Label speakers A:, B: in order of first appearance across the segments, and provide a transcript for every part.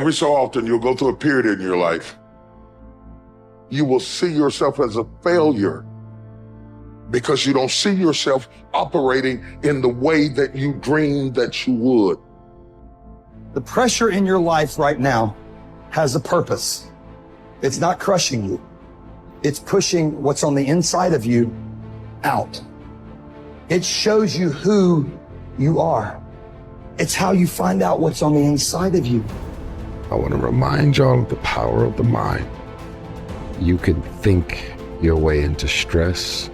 A: Every so often, you'll go through a period in your life. You will see yourself as a failure because you don't see yourself operating in the way that you dreamed that you would.
B: The pressure in your life right now has a purpose. It's not crushing you. It's pushing what's on the inside of you out. It shows you who you are. It's how you find out what's on the inside of you.
C: I want to remind y'all of the power of the mind. You can think your way into stress.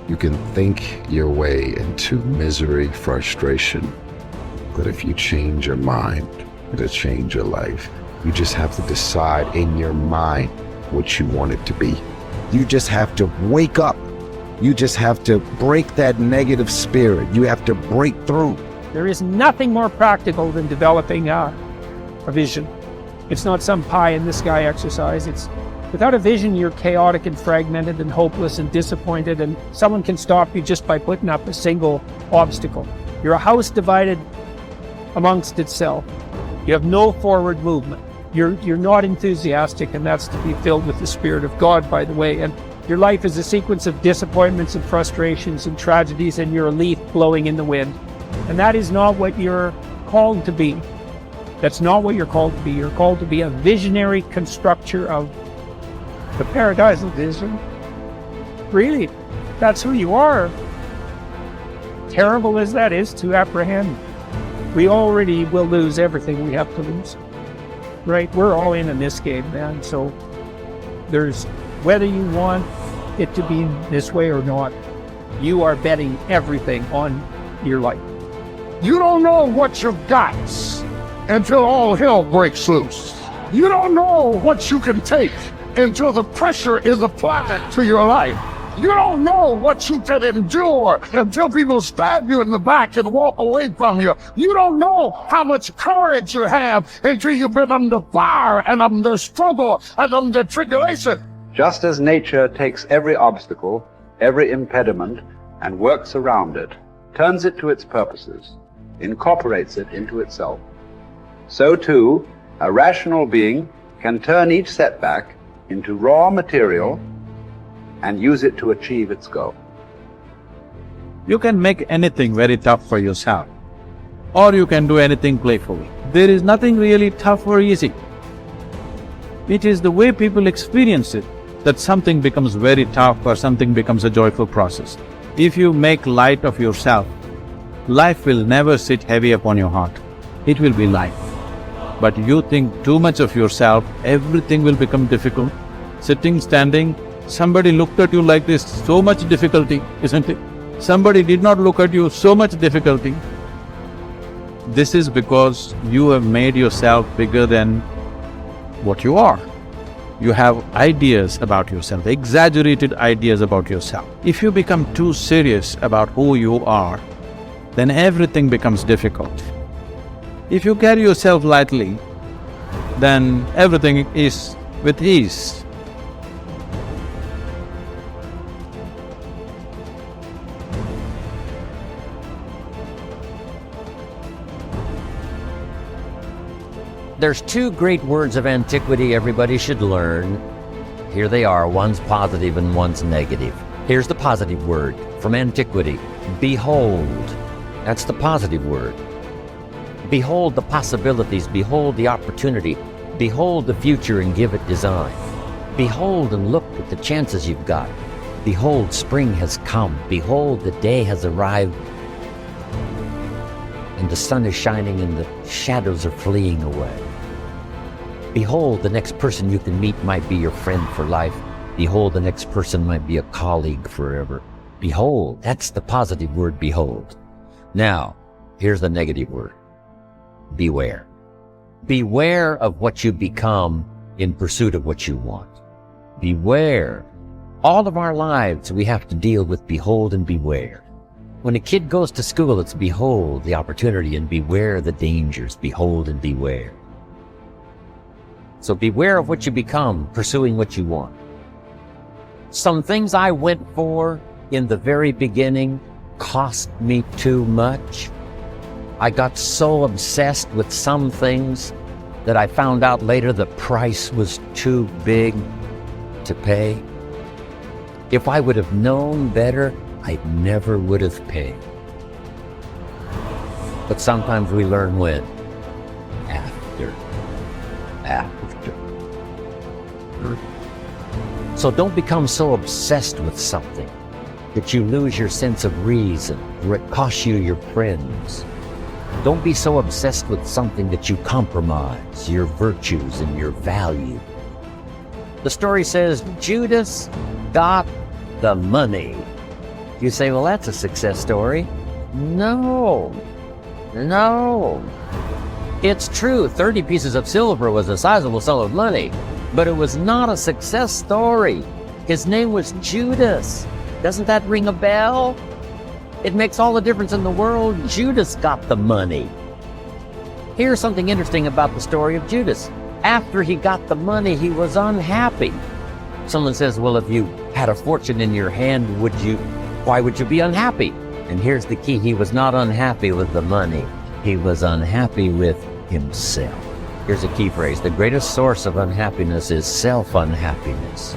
C: You can think your way into misery, frustration. But if you change your mind, it'll change your life. You just have to decide in your mind what you want it to be. You just have to wake up. You just have to break that negative spirit. You have to break through.
D: There is nothing more practical than developing a vision. It's not some pie in the sky exercise. It's without a vision, you're chaotic and fragmented and hopeless and disappointed, and someone can stop you just by putting up a single obstacle. You're a house divided amongst itself. You have no forward movement. You're not enthusiastic, and that's to be filled with the Spirit of God, by the way. And your life is a sequence of disappointments and frustrations and tragedies, and you're a leaf blowing in the wind. And that is not what you're called to be. That's not what you're called to be. You're called to be a visionary constructor of the paradise of vision. Really, that's who you are. Terrible as that is to apprehend, we already will lose everything we have to lose. Right? We're all in this game, man. So there's, whether you want it to be this way or not, you are betting everything on your life.
E: You don't know what you've got until all hell breaks loose. You don't know what you can take until the pressure is applied to your life. You don't know what you can endure until people stab you in the back and walk away from you. You don't know how much courage you have until you've been under fire and under struggle and under tribulation.
F: Just as nature takes every obstacle, every impediment, and works around it, turns it to its purposes, incorporates it into itself, so too, a rational being can turn each setback into raw material and use it to achieve its goal.
G: You can make anything very tough for yourself, or you can do anything playfully. There is nothing really tough or easy. It is the way people experience it that something becomes very tough or something becomes a joyful process. If you make light of yourself, life will never sit heavy upon your heart. It will be light. But you think too much of yourself, everything will become difficult. Sitting, standing, somebody looked at you like this, so much difficulty, isn't it? Somebody did not look at you, so much difficulty. This is because you have made yourself bigger than what you are. You have ideas about yourself, exaggerated ideas about yourself. If you become too serious about who you are, then everything becomes difficult. If you carry yourself lightly, then everything is with ease.
H: There's two great words of antiquity everybody should learn. Here they are, one's positive and one's negative. Here's the positive word from antiquity, behold. That's the positive word. Behold the possibilities, behold the opportunity, behold the future and give it design. Behold and look at the chances you've got. Behold, spring has come. Behold, the day has arrived. And the sun is shining and the shadows are fleeing away. Behold, the next person you can meet might be your friend for life. Behold, the next person might be a colleague forever. Behold, that's the positive word, behold. Now, here's the negative word, beware. Beware of what you become in pursuit of what you want. Beware. All of our lives we have to deal with behold and beware. When a kid goes to school, it's behold the opportunity and beware the dangers, behold and beware. So beware of what you become, pursuing what you want. Some things I went for in the very beginning cost me too much. I got so obsessed with some things that I found out later the price was too big to pay. If I would have known better, I never would have paid. But sometimes we learn when? After. So don't become so obsessed with something that you lose your sense of reason or it costs you your friends. Don't be so obsessed with something that you compromise your virtues and your value. The story says Judas got the money. You say, well, that's a success story. No. It's true, 30 pieces of silver was a sizable sum of money, but it was not a success story. His name was Judas. Doesn't that ring a bell? It makes all the difference in the world. Judas got the money. Here's something interesting about the story of Judas. After he got the money, he was unhappy. Someone says, well, if you had a fortune in your hand, why would you be unhappy? And here's the key. He was not unhappy with the money. He was unhappy with himself. Here's a key phrase. The greatest source of unhappiness is self-unhappiness.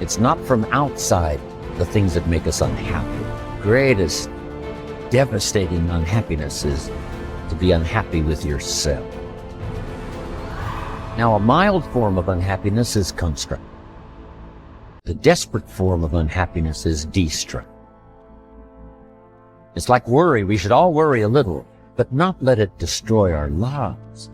H: It's not from outside the things that make us unhappy. Greatest devastating unhappiness is to be unhappy with yourself. Now, a mild form of unhappiness is constructive. The desperate form of unhappiness is destructive. It's like worry. We should all worry a little, but not let it destroy our lives.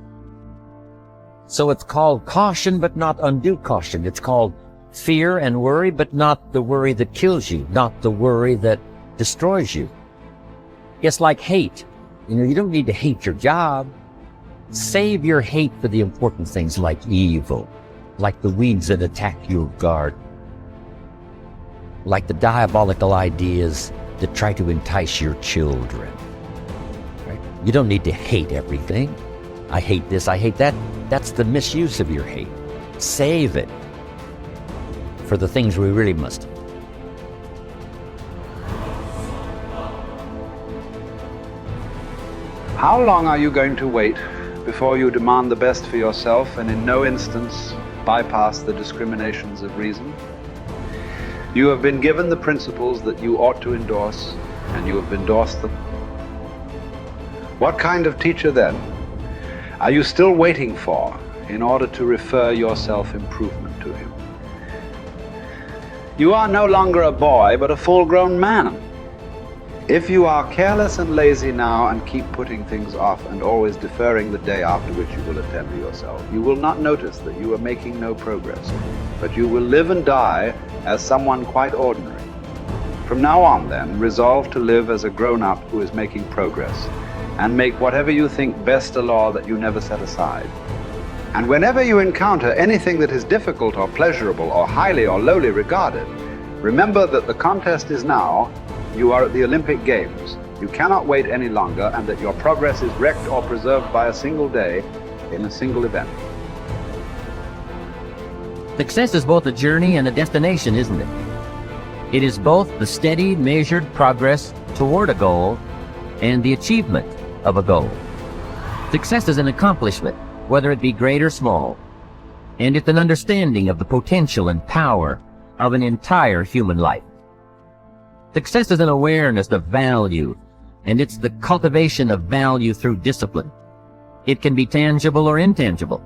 H: So it's called caution, but not undue caution. It's called fear and worry, but not the worry that kills you, not the worry that destroys you. It's like hate. You don't need to hate your job. Save your hate for the important things like evil, like the weeds that attack your garden, like the diabolical ideas that try to entice your children. Right? You don't need to hate everything. I hate this, I hate that. That's the misuse of your hate. Save it for the things we really must.
F: How long are you going to wait before you demand the best for yourself and in no instance bypass the discriminations of reason? You have been given the principles that you ought to endorse, and you have endorsed them. What kind of teacher, then, are you still waiting for in order to refer your self-improvement to him? You are no longer a boy, but a full-grown man. If you are careless and lazy now and keep putting things off and always deferring the day after which you will attend to yourself, you will not notice that you are making no progress, but you will live and die as someone quite ordinary. From now on, then, resolve to live as a grown-up who is making progress, and make whatever you think best a law that you never set aside. And whenever you encounter anything that is difficult or pleasurable or highly or lowly regarded, remember that the contest is now. You are at the Olympic Games. You cannot wait any longer, and that your progress is wrecked or preserved by a single day in a single event.
H: Success is both a journey and a destination, isn't it? It is both the steady, measured progress toward a goal and the achievement of a goal. Success is an accomplishment, whether it be great or small, and it's an understanding of the potential and power of an entire human life. Success is an awareness of value, and it's the cultivation of value through discipline. It can be tangible or intangible.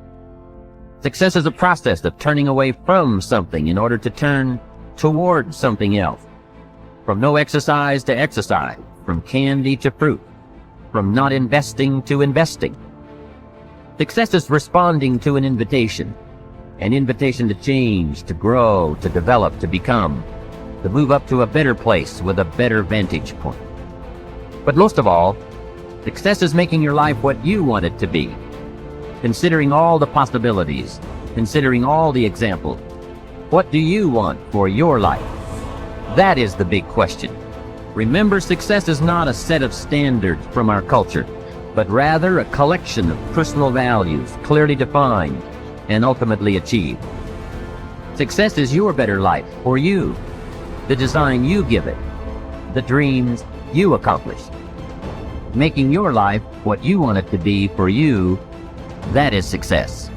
H: Success is a process of turning away from something in order to turn toward something else. From no exercise to exercise, from candy to fruit, from not investing to investing. Success is responding to an invitation to change, to grow, to develop, to become, to move up to a better place with a better vantage point. But most of all, success is making your life what you want it to be, considering all the possibilities, considering all the examples. What do you want for your life? That is the big question. Remember, success is not a set of standards from our culture, but rather a collection of personal values, clearly defined and ultimately achieved. Success is your better life for you, the design you give it, the dreams you accomplish. Making your life what you want it to be for you That is success.